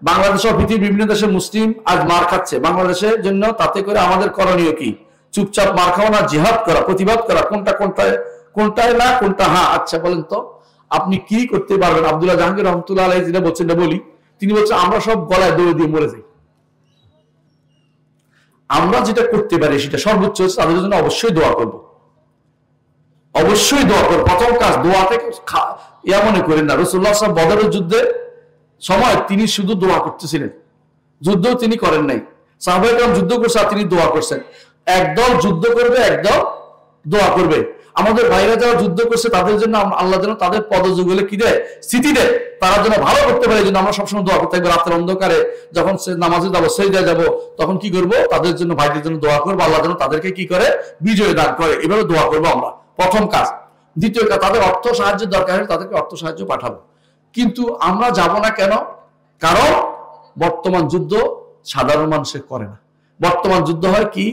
বাংলাদেশ ও পৃথিবীর বিভিন্ন দেশে মুসলিম আজ মার খাচ্ছে, বাংলাদেশের জন্য তাতে করে আমাদের করণীয় কি? চুপচাপ মার খাওয়া না জিহাদ করা, প্রতিবাদ করা? কোনটায় না কোনটা হ্যাঁ? আচ্ছা বলেন তো আপনি কি করতে পারবেন? আব্দুল্লাহ জাহাঙ্গীর রহমতুল্লাহ আলাইহি যেটা বলছেন বলি, তিনি বলছেন আমরা সব গলায় দড়ি দিয়ে মরে যাই। আমরা যেটা করতে পারি সেটা সর্বোচ্চ হচ্ছে তাদের জন্য অবশ্যই দোয়া করব, অবশ্যই দোয়া করব। প্রথম কাজ দোয়া থেকে ইয়া মনে করেন না, রাসূলুল্লাহ সাল্লাল্লাহু আলাইহি ওয়াসাল্লাম বদরের যুদ্ধে সময় তিনি শুধু দোয়া করতেছিলেন, যুদ্ধ তিনি করেন নাই। সাহাবায়ে কেরাম যুদ্ধ করছে আর তিনি দোয়া করছেন। একদল যুদ্ধ করবে, একদল দোয়া করবে। আমাদের ভাইরা যারা যুদ্ধ করছে তাদের জন্য আল্লাহ যেন তাদের পদযুগলে কি দেয়? স্থিতি দেয়, তারা যেন ভালো করতে পারে। এই জন্য আমরা সবসময় দোয়া করতে থাকবো। রাতের অন্ধকারে যখন নামাজে যাবো, সেজদায় যাবো, তখন কি করবো? তাদের জন্য, ভাইদের জন্য দোয়া করবো, আল্লাহ যেন তাদেরকে কি করে? বিজয় দান করে। এভাবে দোয়া করবো আমরা, প্রথম কাজ। দ্বিতীয় কাজ, তাদের অর্থ সাহায্যের দরকার হলে তাদেরকে অর্থ সাহায্য পাঠাবো। কিন্তু আমরা যাব না কেন? কারণ বর্তমান যুদ্ধ সাধারণ মানুষের করে না। বর্তমান যুদ্ধ হয় কি?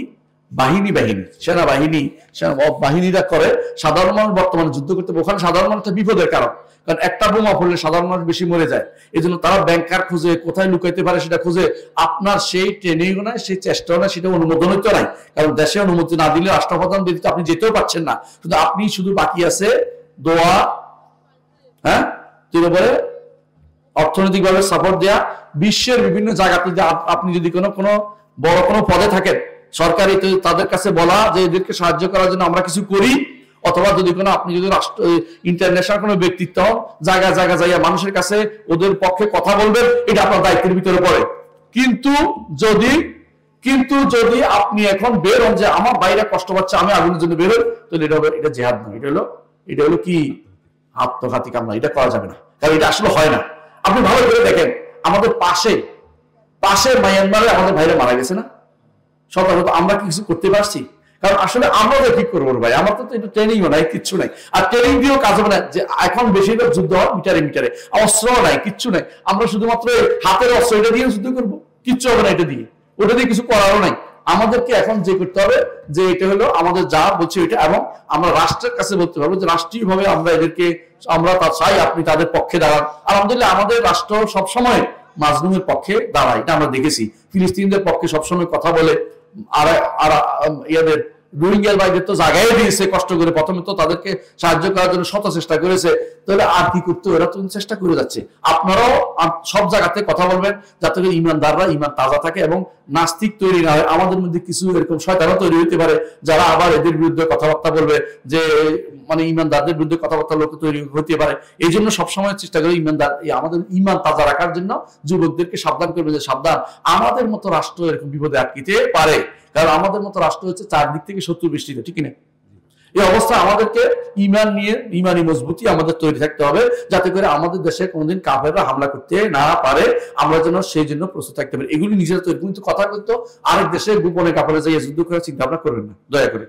সেনাবাহিনীরা করে। সাধারণ মানুষ বর্তমানে যুদ্ধ করতে, ওখানে সাধারণ মানুষটা বিপদের কারণ। কারণ একটা বোমা পড়লে সাধারণ মানুষ বেশি মরে যায়। এই জন্য তারা ব্যাংকার খুঁজে, কোথায় লুকাইতে পারে সেটা খুঁজে। আপনার সেই ট্রেনিং নাই, সেই চেষ্টাও নাই, সেটা অনুমোদন হইতে নাই। কারণ দেশে অনুমতি না দিলে, রাষ্ট্রপ্রধান দিতে আপনি যেতেও পারছেন না। শুধু বাকি আছে দোয়া, হ্যাঁ, বলে অর্থনৈতিকভাবে সাপোর্ট দেয়া। বিশ্বের বিভিন্ন জায়গাতে আপনি যদি কোনো বড় কোনো পদে থাকেন সরকারি, তাদের কাছে বলা যে এদেরকে সাহায্য করার জন্য আমরা কিছু করি। অথবা যদি আপনি যদি রাষ্ট্র ইন্টারন্যাশনাল কোনো ব্যক্তিত্ব হন, জায়গায় যাইয়া মানুষের কাছে ওদের পক্ষে কথা বলবেন, এটা আপনার দায়িত্বের ভিতরে পড়ে। কিন্তু যদি আপনি এখন বের হন যে আমার বাইরে কষ্ট পাচ্ছে, আমি আগুনের জন্য বের হই, তাহলে এটা জেহাদ নয়, এটা হলো কি? আত্মঘাতী কামনা। এটা করা যাবে না, কারণ এটা আসলে হয় না। আপনি ভালো করে দেখেন, আমাদের পাশে মায়ানমারে আমাদের ভাইরা মারা গেছে না? সতর্ক আমরা কিছু করতে পারছি? কারণ আসলে আমরা কি করবো ভাই, আমার তো এটা ট্রেনিংও নাই, কিচ্ছু নাই। আর ট্রেনিং দিয়েও কাজ হবে না। যে এখন বেশিরভাগ যুদ্ধ হয় মিটারে, অস্ত্র নাই, কিচ্ছু নাই। আমরা শুধুমাত্র হাতের অস্ত্র, এটা দিয়ে যুদ্ধ করবো, কিচ্ছু হবে না এটা দিয়ে। ওটা দিয়ে কিছু করারও নাই। আমাদেরকে এখন যে করতে হবে যে এটা হলো আমাদের যা বলছে এটা, এবং আমরা রাষ্ট্রের কাছে বলতে পারবো যে রাষ্ট্রীয়ভাবে আমরা তা চাই আপনি তাদের পক্ষে দাঁড়ান। আলহামদুলিল্লাহ আমাদের রাষ্ট্র সবসময় মাজলুমের পক্ষে দাঁড়ায়, এটা আমরা দেখেছি। ফিলিস্তিনদের পক্ষে সবসময় কথা বলে। আর ইয়াদের রোহিঙ্গার ভাইদের তো জায়গায় দিয়েছে কষ্ট করে, প্রথমে তো তাদেরকে সাহায্য করার জন্য শত চেষ্টা করেছে। তাহলে আর কি করতে? ওরা তো চেষ্টা করে যাচ্ছে। আপনারাও সব জায়গাতে কথা বলবেন যাতে করে ইমানদাররা ইমান তাজা থাকে এবং নাস্তিক তৈরি না হয়। আমাদের মধ্যে কিছু এরকম শয়তানও তৈরি হতে পারে যারা আবার এদের বিরুদ্ধে কথাবার্তা বলবে, যে মানে ইমানদারদের বিরুদ্ধে কথাবার্তা লোক তৈরি হতে পারে। এই জন্য সবসময় চেষ্টা করি আমাদের ইমান তাজা রাখার জন্য যুবকদেরকে সাবধান করবে যে সাবধান, আমাদের মতো রাষ্ট্র এরকম বিপদে আটকিতে পারে। কারণ আমাদের মতো রাষ্ট্র হচ্ছে চারদিক থেকে শত্রু বেষ্টিত, ঠিক না? এই অবস্থা আমাদেরকে ইমান নিয়ে, ইমানি মজবুতি আমাদের তৈরি থাকতে হবে, যাতে করে আমাদের দেশে কোনোদিন কাফেররা হামলা করতে না পারে। আমরা যেন সেই জন্য প্রস্তুত থাকতে পারি। এগুলি নিজেরা তৈরি, কিন্তু কথা বলতো আরেক দেশে গোপনে কাফেররা যাইয়া যুদ্ধ করার চিন্তা ভাবনা করবেন না, দয়া করে।